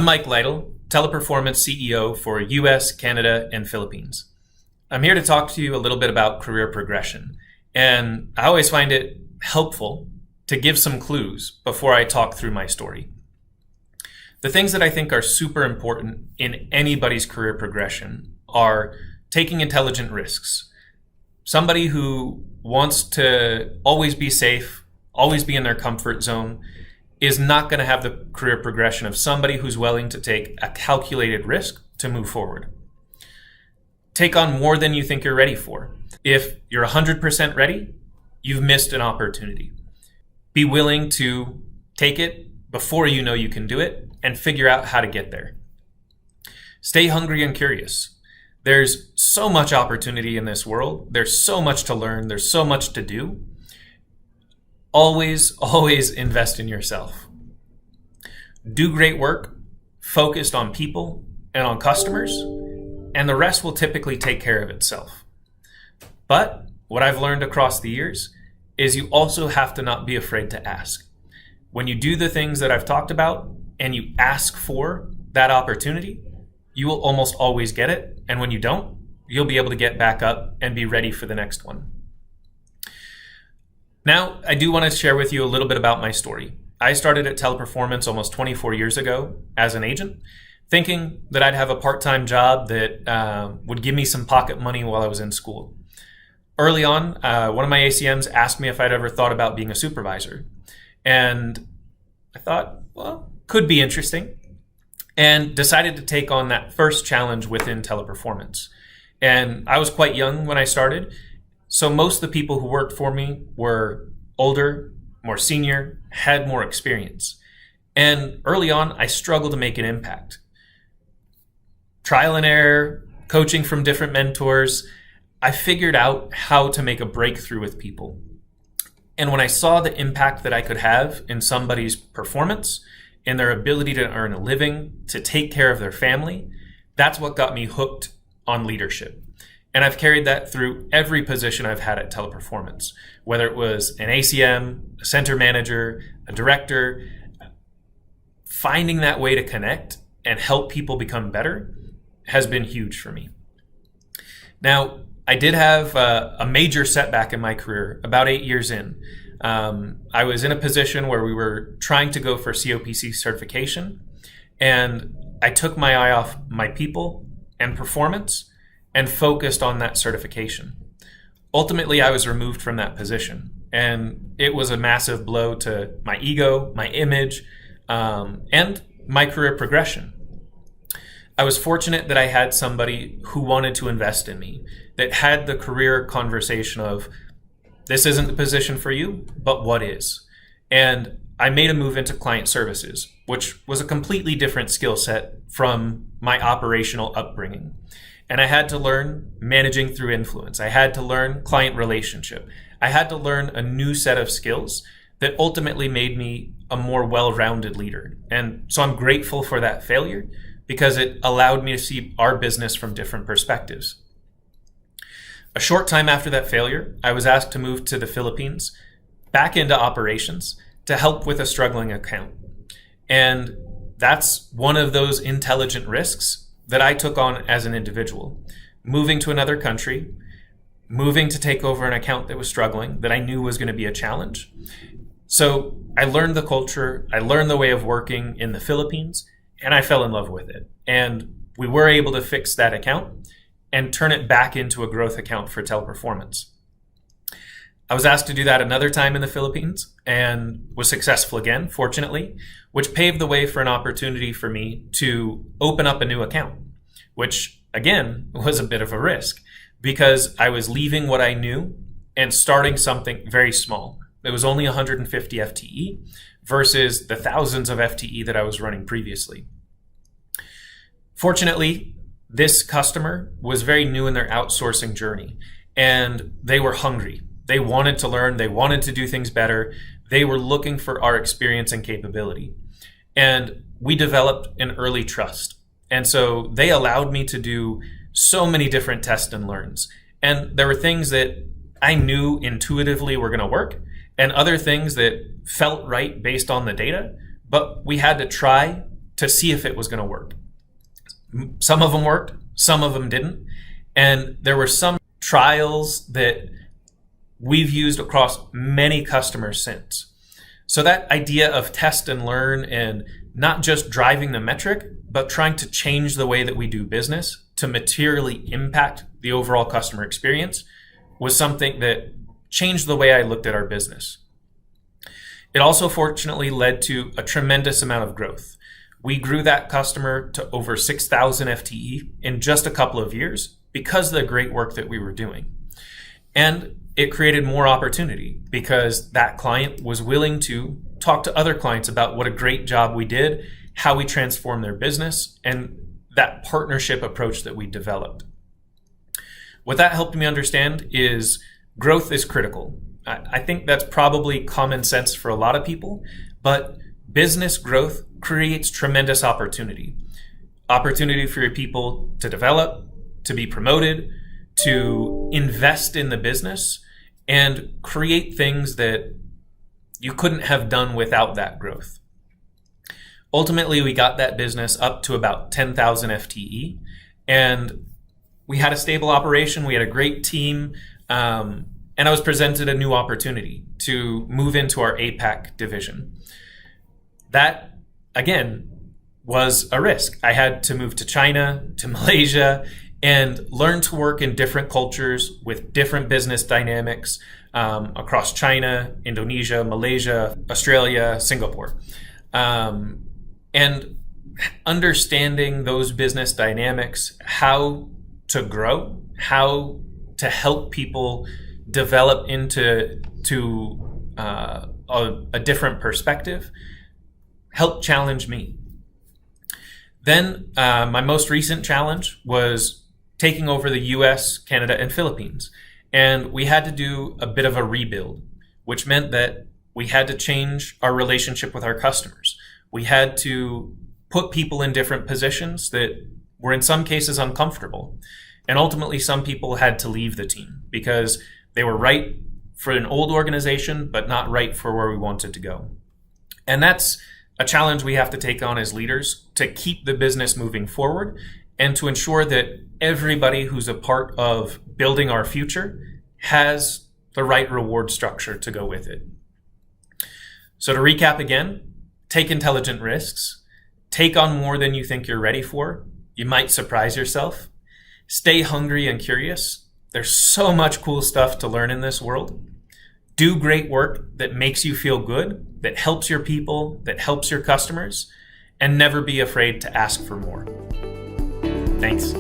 I'm Mike Lytle, Teleperformance CEO for US, Canada, and Philippines. I'm here to talk to you a little bit about career progression. And I always find it helpful to give some clues before I talk through my story. The things that I think are super important in anybody's career progression are taking intelligent risks. Somebody who wants to always be safe, always be in their comfort zone, is not going to have the career progression of somebody who's willing to take a calculated risk to move forward. Take on more than you think you're ready for. If you're 100% ready, you've missed an opportunity. Be willing to take it before you know you can do it and figure out how to get there. Stay hungry and curious. There's so much opportunity in this world. There's so much to learn. There's so much to do. Always invest in yourself. Do great work focused on people and on customers, and the rest will typically take care of itself. But what I've learned across the years is you also have to not be afraid to ask. When you do the things that I've talked about and you ask for that opportunity, you will almost always get it. And when you don't, you'll be able to get back up and be ready for the next one. Now, I do want to share with you a little bit about my story. I started at Teleperformance almost 24 years ago as an agent, thinking that I'd have a part-time job that would give me some pocket money while I was in school. Early on, one of my ACMs asked me if I'd ever thought about being a supervisor. And I thought, well, could be interesting, and decided to take on that first challenge within Teleperformance. And I was quite young when I started, so most of the people who worked for me were older, more senior, had more experience. And early on, I struggled to make an impact. Trial and error, coaching from different mentors, I figured out how to make a breakthrough with people. And when I saw the impact that I could have in somebody's performance, in their ability to earn a living, to take care of their family, that's what got me hooked on leadership. And I've carried that through every position I've had at Teleperformance, whether it was an ACM, a center manager, a director. Finding that way to connect and help people become better has been huge for me. Now, I did have a major setback in my career about 8 years in. I was in a position where we were trying to go for COPC certification, and I took my eye off my people and performance and focused on that certification. Ultimately, I was removed from that position, and it was a massive blow to my ego, my image, and my career progression. I was fortunate that I had somebody who wanted to invest in me, that had the career conversation of, this isn't the position for you, but what is? And I made a move into client services, which was a completely different skill set from my operational upbringing. And I had to learn managing through influence. I had to learn client relationship. I had to learn a new set of skills that ultimately made me a more well-rounded leader. And so I'm grateful for that failure because it allowed me to see our business from different perspectives. A short time after that failure, I was asked to move to the Philippines, back into operations, to help with a struggling account. And that's one of those intelligent risks that I took on as an individual. Moving to another country, moving to take over an account that was struggling, that I knew was going to be a challenge. So I learned the culture, I learned the way of working in the Philippines, and I fell in love with it. And we were able to fix that account and turn it back into a growth account for Teleperformance. I was asked to do that another time in the Philippines and was successful again, fortunately, which paved the way for an opportunity for me to open up a new account, which again was a bit of a risk because I was leaving what I knew and starting something very small. It was only 150 FTE versus the thousands of FTE that I was running previously. Fortunately, this customer was very new in their outsourcing journey, and they were hungry. They wanted to learn. They wanted to do things better. They were looking for our experience and capability. And we developed an early trust. And so they allowed me to do so many different tests and learns. And there were things that I knew intuitively were going to work, and other things that felt right based on the data, but we had to try to see if it was going to work. Some of them worked, some of them didn't. And there were some trials that we've used across many customers since. So that idea of test and learn and not just driving the metric, but trying to change the way that we do business to materially impact the overall customer experience was something that changed the way I looked at our business. It also fortunately led to a tremendous amount of growth. We grew that customer to over 6,000 FTE in just a couple of years because of the great work that we were doing. And it created more opportunity because that client was willing to talk to other clients about what a great job we did, how we transformed their business, and that partnership approach that we developed. What that helped me understand is growth is critical. I think that's probably common sense for a lot of people, but business growth creates tremendous opportunity. Opportunity for your people to develop, to be promoted, to invest in the business, and create things that you couldn't have done without that growth. Ultimately, we got that business up to about 10,000 FTE, and we had a stable operation. We had a great team, and I was presented a new opportunity to move into our APAC division. That, again, was a risk. I had to move to China, to Malaysia, and learn to work in different cultures with different business dynamics across China, Indonesia, Malaysia, Australia, Singapore. And understanding those business dynamics, how to grow, how to help people develop into a different perspective, helped challenge me. Then my most recent challenge was taking over the US, Canada, and Philippines. And we had to do a bit of a rebuild, which meant that we had to change our relationship with our customers. We had to put people in different positions that were in some cases uncomfortable. And ultimately, some people had to leave the team because they were right for an old organization, but not right for where we wanted to go. And that's a challenge we have to take on as leaders to keep the business moving forward and to ensure that everybody who's a part of building our future has the right reward structure to go with it. So to recap again, take intelligent risks, take on more than you think you're ready for. You might surprise yourself. Stay hungry and curious. There's so much cool stuff to learn in this world. Do great work that makes you feel good, that helps your people, that helps your customers, and never be afraid to ask for more. Thanks.